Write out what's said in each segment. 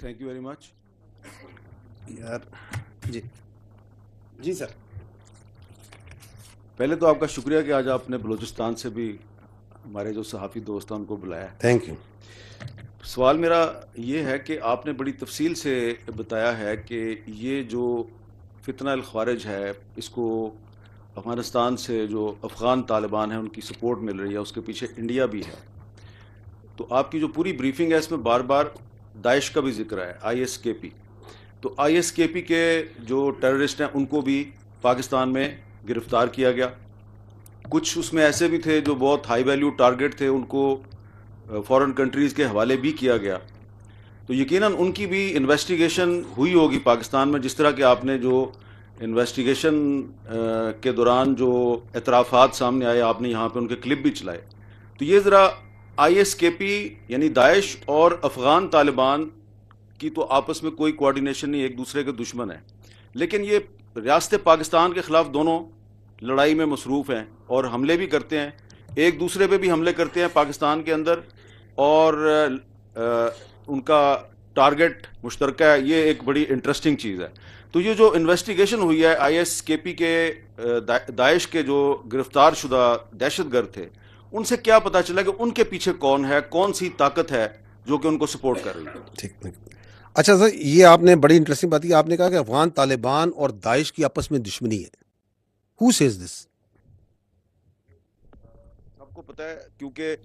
Thank you very much. یار جی سر. پہلے تو آپ کا شکریہ کہ آج آپ نے بلوچستان سے بھی ہمارے جو صحافی دوست ہیں ان کو بلایا. Thank you. سوال میرا یہ ہے کہ آپ نے بڑی تفصیل سے بتایا ہے کہ یہ جو فتنہ الخوارج ہے اس کو افغانستان سے جو افغان طالبان ہیں ان کی سپورٹ مل رہی ہے, اس کے پیچھے انڈیا بھی ہے. تو آپ کی جو پوری بریفنگ ہے اس میں بار بار داعش کا بھی ذکر ہے, آئی ایس کے پی. تو آئی ایس کے پی کے جو ٹیررسٹ ہیں ان کو بھی پاکستان میں گرفتار کیا گیا. کچھ اس میں ایسے بھی تھے جو بہت ہائی ویلیو ٹارگٹ تھے, ان کو فورن کنٹریز کے حوالے بھی کیا گیا. تو یقیناً ان کی بھی انویسٹیگیشن ہوئی ہوگی پاکستان میں, جس طرح کہ آپ نے جو انویسٹیگیشن کے دوران جو اعترافات سامنے آئے آپ نے یہاں پہ ان کے کلپ بھی چلائے. تو یہ ذرا آئی ایس کے پی یعنی داعش اور افغان طالبان کی تو آپس میں کوئی کوارڈینیشن نہیں, ایک دوسرے کے دشمن ہیں, لیکن یہ ریاست پاکستان کے خلاف دونوں لڑائی میں مصروف ہیں اور حملے بھی کرتے ہیں, ایک دوسرے پہ بھی حملے کرتے ہیں پاکستان کے اندر, اور ان کا ٹارگٹ مشترکہ ہے. یہ ایک بڑی انٹرسٹنگ چیز ہے. تو یہ جو انویسٹیگیشن ہوئی ہے آئی ایس کے پی کے داعش کے جو گرفتار شدہ دہشت گرد تھے, ان سے کیا پتا چلا کہ ان کے پیچھے کون ہے, کون سی طاقت ہے جو کہ ان کو سپورٹ کر رہی ہے؟ ٹھیک. اچھا سر, یہ آپ نے بڑی انٹرسٹنگ بات کی. آپ نے کہا کہ افغان طالبان اور داعش کی آپس میں دشمنی ہے. Who says this? سب کو پتا ہے کیونکہ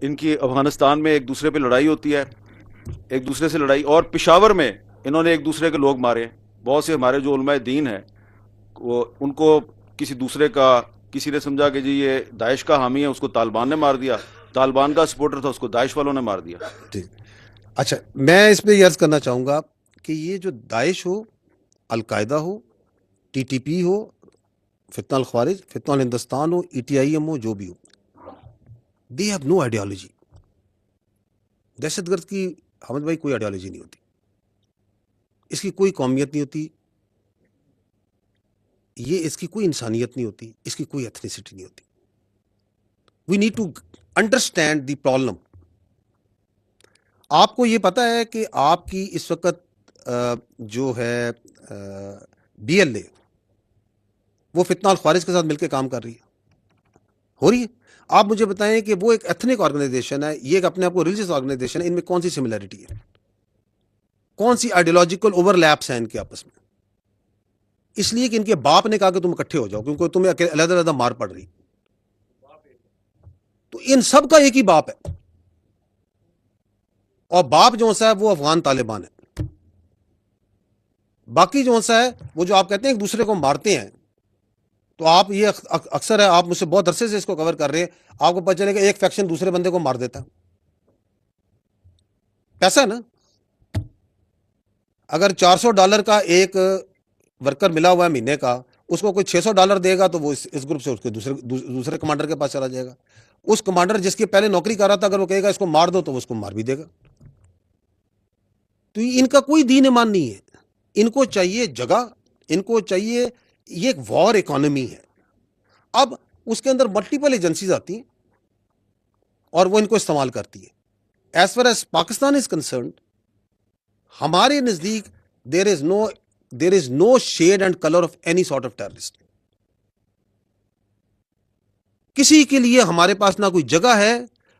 ان کی افغانستان میں ایک دوسرے پہ لڑائی ہوتی ہے, ایک دوسرے سے لڑائی, اور پشاور میں انہوں نے ایک دوسرے کے لوگ مارے. بہت سے ہمارے جو علماء دین ہیں وہ ان کو کسی دوسرے کا, کسی نے سمجھا کہ جی یہ داعش کا حامی ہے, اس کو طالبان نے مار دیا, طالبان کا سپورٹر تھا اس کو داعش والوں نے مار دیا. ٹھیک. اچھا, میں اس پہ یہ عرض کرنا چاہوں گا کہ یہ جو داعش ہو, القاعدہ ہو, ٹی ٹی پی ہو, فتنہ الخوارج, فتنہ الہندوستان ہو, ای ٹی آئی ایم ہو, جو بھی ہو, دے ہیو نو آئیڈیالوجی. دہشت گرد کی حمد بھائی کوئی آئیڈیالوجی نہیں ہوتی, اس کی کوئی قومیت نہیں ہوتی, یہ اس کی کوئی انسانیت نہیں ہوتی, اس کی کوئی ایتھنیسٹی نہیں ہوتی. We need to understand the problem. آپ کو یہ پتا ہے کہ آپ کی اس وقت جو ہے بی ایل اے وہ فتنہ الخوارج کے ساتھ مل کے کام کر رہی ہے, ہو رہی ہے. آپ مجھے بتائیں کہ وہ ایک ایتھنک آرگنائزیشن ہے, یہ ایک اپنے آپ کو ریلیجیس آرگنائزیشن ہے, ان میں کون سی سملیرٹی ہے, کون سی آئیڈیولوجیکل اوور لیپس ہیں ان کے آپس میں؟ اس لیے کہ ان کے باپ نے کہا کہ تم اکٹھے ہو جاؤ کیونکہ تمہیں علیحدہ علیحدہ مار پڑ رہی. تو ان سب کا ایک ہی باپ ہے, اور باپ جو سا ہے وہ افغان طالبان ہے. باقی جو سا ہے وہ جو آپ کہتے ہیں ایک دوسرے کو مارتے ہیں, تو آپ یہ اکثر ہے, آپ مجھ سے بہت عرصے سے اس کو کور کر رہے ہیں, آپ کو پتہ چلے کہ ایک فیکشن دوسرے بندے کو مار دیتا ہے. پیسہ ہے نا, اگر $400 کا ایک ورکر ملا ہوا ہے مہینے کا, اس کو کوئی $600 دے گا تو وہ اس گروپ سے اس کے دوسرے کمانڈر کے پاس چلا جائے گا. اس کمانڈر جس کی پہلے نوکری کر رہا تھا اگر وہ کہے گا اس کو مار دو تو وہ اس کو مار بھی دے گا. تو ان کا کوئی دین ایمان نہیں ہے, ان کو چاہیے جگہ, ان کو چاہیے, یہ ایک وار اکانومی ہے. اب اس کے اندر ملٹیپل ایجنسیز آتی ہیں اور وہ ان کو استعمال کرتی ہے. As far as Pakistan is concerned, ہمارے نزدیک there is no shade and colour of any sort of terrorist. کسی کے لیے ہمارے پاس نہ کوئی جگہ ہے,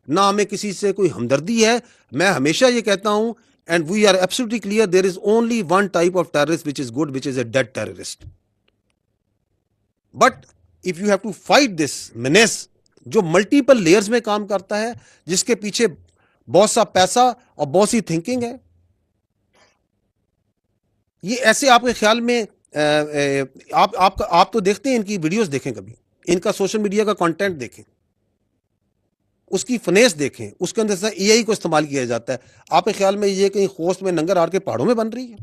نہ ہمیں کسی سے کوئی ہمدردی ہے. میں ہمیشہ یہ کہتا ہوں, and we are absolutely clear, there is only one type of terrorist which is good, which is a dead terrorist. But if you have to fight this menace جو ملٹیپل لیئرز میں کام کرتا ہے, جس کے پیچھے بہت سا پیسہ اور بہت سی تھنکنگ ہے, یہ ایسے آپ کے خیال میں آپ تو دیکھتے ہیں, ان کی ویڈیوز دیکھیں, کبھی ان کا سوشل میڈیا کا کانٹینٹ دیکھیں, اس کی فنیس دیکھیں, اس کے اندر سے اے آئی کو استعمال کیا جاتا ہے. آپ کے خیال میں یہ کہیں خوست میں ننگر آر کے پہاڑوں میں بن رہی ہے؟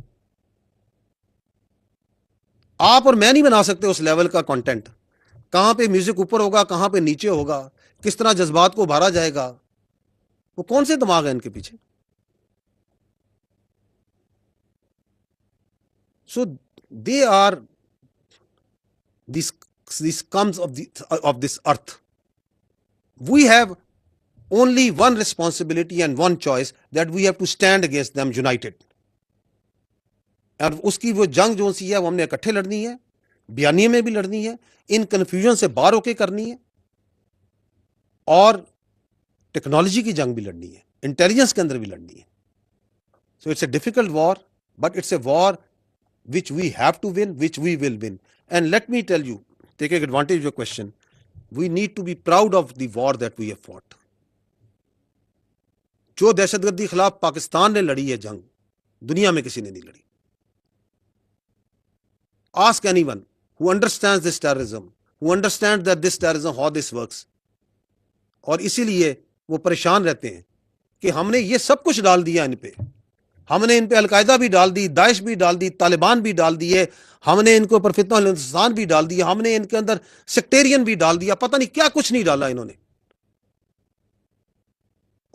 آپ اور میں نہیں بنا سکتے اس لیول کا کانٹینٹ. کہاں پہ میوزک اوپر ہوگا, کہاں پہ نیچے ہوگا, کس طرح جذبات کو ابھارا جائے گا, وہ کون سے دماغ ہیں ان کے پیچھے؟ So they are these comes of this earth. We have only one responsibility and one choice, that we have to stand against them united. اور اس کی وہ جنگ جو سی ہے وہ ہم نے اکٹھے لڑنی ہے, بیانیے میں بھی لڑنی ہے, ان کنفیوژن سے باہر ہو کے کرنی ہے, اور ٹیکنالوجی کی جنگ بھی لڑنی ہے, انٹیلیجنس کے اندر بھی لڑنی ہے. So it's a difficult war, but it's a war which we have to win, which we will win. And let me tell you, taking advantage of your question, we need to be proud of the war that we have fought. جو دہشت گردی خلاف پاکستان نے لڑی ہے جنگ, دنیا میں کسی نے نہیں لڑی. Ask anyone who understands this terrorism, who understands that this terrorism, how this works. اور اسی لیے وہ پریشان رہتے ہیں کہ ہم نے یہ سب کچھ ڈال دیا ان پہ, ہم نے ان پہ القاعدہ بھی ڈال دی, داعش بھی ڈال دی, طالبان بھی ڈال دیے, ہم نے ان کے اوپر فتنہ الانسان بھی ڈال دیا, ہم نے ان کے اندر سیکٹیرین بھی ڈال دیا, پتہ نہیں کیا کچھ نہیں ڈالا انہوں نے,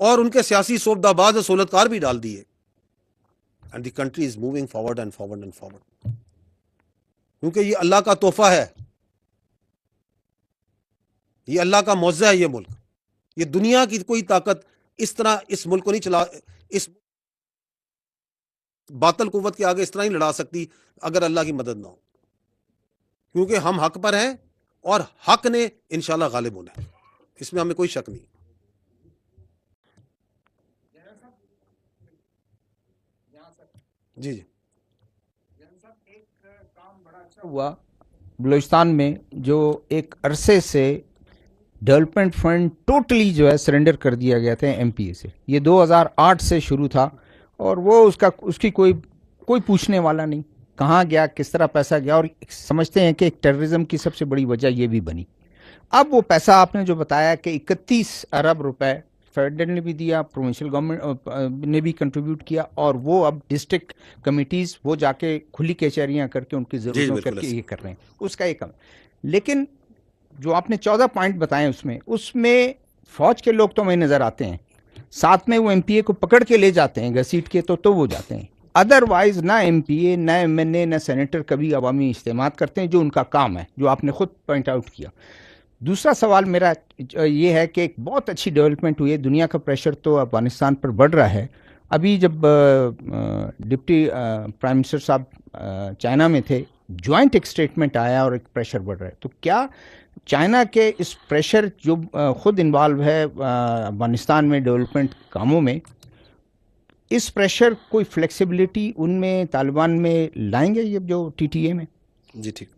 اور ان کے سیاسی صوبدہ باز اور سہولتکار بھی ڈال دیے. And the country is moving forward and forward and forward, کیونکہ یہ اللہ کا تحفہ ہے, یہ اللہ کا معجزہ ہے. یہ ملک, یہ دنیا کی کوئی طاقت اس طرح اس ملک کو نہیں چلا, اس باطل قوت کے آگے اس طرح نہیں لڑا سکتی اگر اللہ کی مدد نہ ہو, کیونکہ ہم حق پر ہیں اور حق نے انشاءاللہ غالب ہونا ہے, اس میں ہمیں کوئی شک نہیں. جی جی ایک کام بڑا اچھا ہوا بلوچستان میں, جو ایک عرصے سے ڈیولپمنٹ فنڈ ٹوٹلی جو ہے سرنڈر کر دیا گیا تھا ایم پی اے سے. یہ 2008 سے شروع تھا, اور وہ اس کی کوئی پوچھنے والا نہیں, کہاں گیا, کس طرح پیسہ گیا, اور سمجھتے ہیں کہ ایک ٹیررزم کی سب سے بڑی وجہ یہ بھی بنی. اب وہ پیسہ آپ نے جو بتایا کہ 31 ارب روپے فیڈرل نے بھی دیا, پروونشل گورنمنٹ نے بھی کنٹریبیوٹ کیا, اور وہ اب ڈسٹرکٹ کمیٹیز وہ جا کے کھلی کچہریاں کر کے ان کی ضرورتوں کر کے یہ کر رہے ہیں, اس کا ایک کم. لیکن جو آپ نے 14 پوائنٹ بتائے اس میں فوج کے لوگ تو ہمیں نظر آتے ہیں, ساتھ میں وہ ایم پی اے کو پکڑ کے لے جاتے ہیں گھسیٹ کے, تو وہ جاتے ہیں. ادروائز نہ ایم پی اے, نہ ایم این اے, نہ سینیٹر کبھی عوامی اجتماعات کرتے ہیں, جو ان کا کام ہے, جو آپ نے خود پوائنٹ آؤٹ کیا. دوسرا سوال میرا یہ ہے کہ ایک بہت اچھی ڈیولپمنٹ ہوئی ہے, دنیا کا پریشر تو افغانستان پر بڑھ رہا ہے. ابھی جب ڈپٹی پرائم منسٹر صاحب چائنا میں تھے, جوائنٹ ایک اسٹیٹمنٹ آیا اور ایک پریشر بڑھ رہا ہے. تو کیا چائنا کے اس پریشر جو خود انوالو ہے افغانستان میں ڈیولپمنٹ کاموں میں, اس پریشر کوئی فلیکسیبلٹی ان میں طالبان میں لائیں گے یہ جو ٹی ٹی اے میں؟ جی ٹھیک,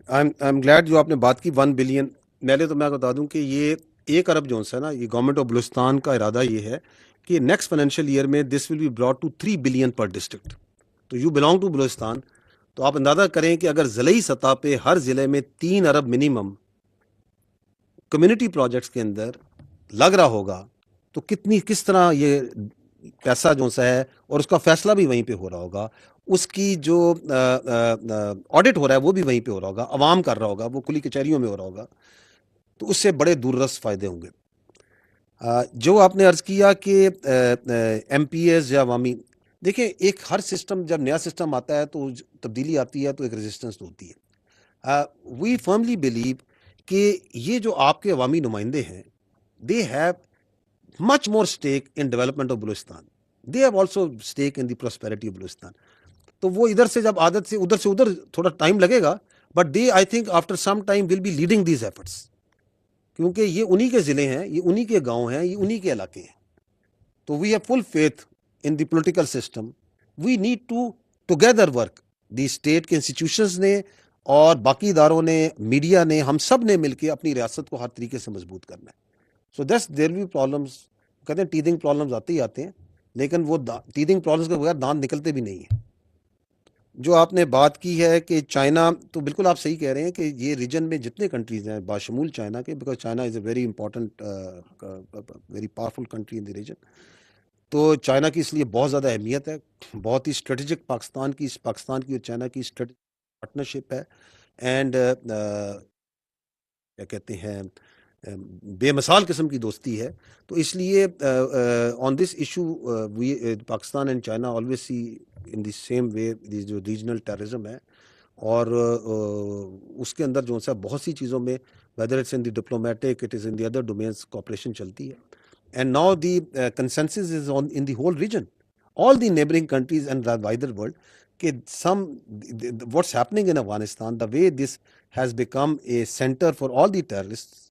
آئی ایم گلیڈ جو آپ نے بات کی 1 بلین. پہلے تو میں بتا دوں کہ یہ 1 ارب جو ہے نا, یہ گورنمنٹ آف بلوچستان کا ارادہ یہ ہے کہ نیکسٹ فائنینشیل ایئر میں this will be brought to 3 billion per district. تو یو بلانگ ٹو بلوچستان, تو آپ اندازہ کریں کہ اگر ضلعی سطح پہ ہر ضلع میں 3 ارب منیمم کمیونٹی پروجیکٹس کے اندر لگ رہا ہوگا, تو کس طرح یہ پیسہ جو سا ہے, اور اس کا فیصلہ بھی وہیں پہ ہو رہا ہوگا, اس کی جو آڈٹ ہو رہا ہے وہ بھی وہیں پہ ہو رہا ہوگا, عوام کر رہا ہوگا, وہ کھلی کچہریوں میں ہو رہا ہوگا, تو اس سے بڑے دوررس فائدے ہوں گے. جو آپ نے عرض کیا کہ ایم پی ایز یا عوامی, دیکھیں ایک ہر سسٹم, جب نیا سسٹم آتا ہے تو تبدیلی آتی ہے تو ایک ریزسٹنس ہوتی ہے. وی فرملی بلیو کہ یہ جو آپ کے عوامی نمائندے ہیں, they have much more stake in development of Balochistan. They have also stake in the prosperity of Balochistan. تو وہ ادھر سے جب عادت سے ادھر تھوڑا ٹائم لگے گا, but they I think after some time will be leading these efforts, کیونکہ یہ انہی کے ضلع ہیں, یہ انہی کے گاؤں ہیں, یہ انہی کے علاقے ہیں. تو we have full faith in the political system. We need to together work, the state کے انسٹیٹیوشنز نے اور باقی اداروں نے, میڈیا نے, ہم سب نے مل کے اپنی ریاست کو ہر طریقے سے مضبوط کرنا ہے. سو دس دیر بھی پرابلمس, کہتے ہیں ٹیدنگ پرابلمس آتے ہی آتے ہیں, لیکن وہ ٹیدنگ پرابلمس کے بغیر دانت نکلتے بھی نہیں ہیں. جو آپ نے بات کی ہے کہ چائنا, تو بالکل آپ صحیح کہہ رہے ہیں کہ یہ ریجن میں جتنے کنٹریز ہیں باشمول چائنا کے, because China is a very important very powerful country in the region, تو چائنا کی اس لیے بہت زیادہ اہمیت ہے, بہت ہی اسٹریٹجک پاکستان کی اور چائنا کی اسٹریٹجک پارٹنرشپ ہے, اینڈ کیا کہتے ہیں بے مثال قسم کی دوستی ہے. تو اس لیے on this issue Pakistan and China always see in the same way جو ریجنل ٹیررزم ہے, اور اس کے اندر جو ہے بہت سی چیزوں میں whether it's in the diplomatic, it is in the other domains, cooperation چلتی ہے. and now the consensus is on in the whole region, all the neighboring countries and the wider world, what's happening in Afghanistan, the way this has become a center for all the terrorists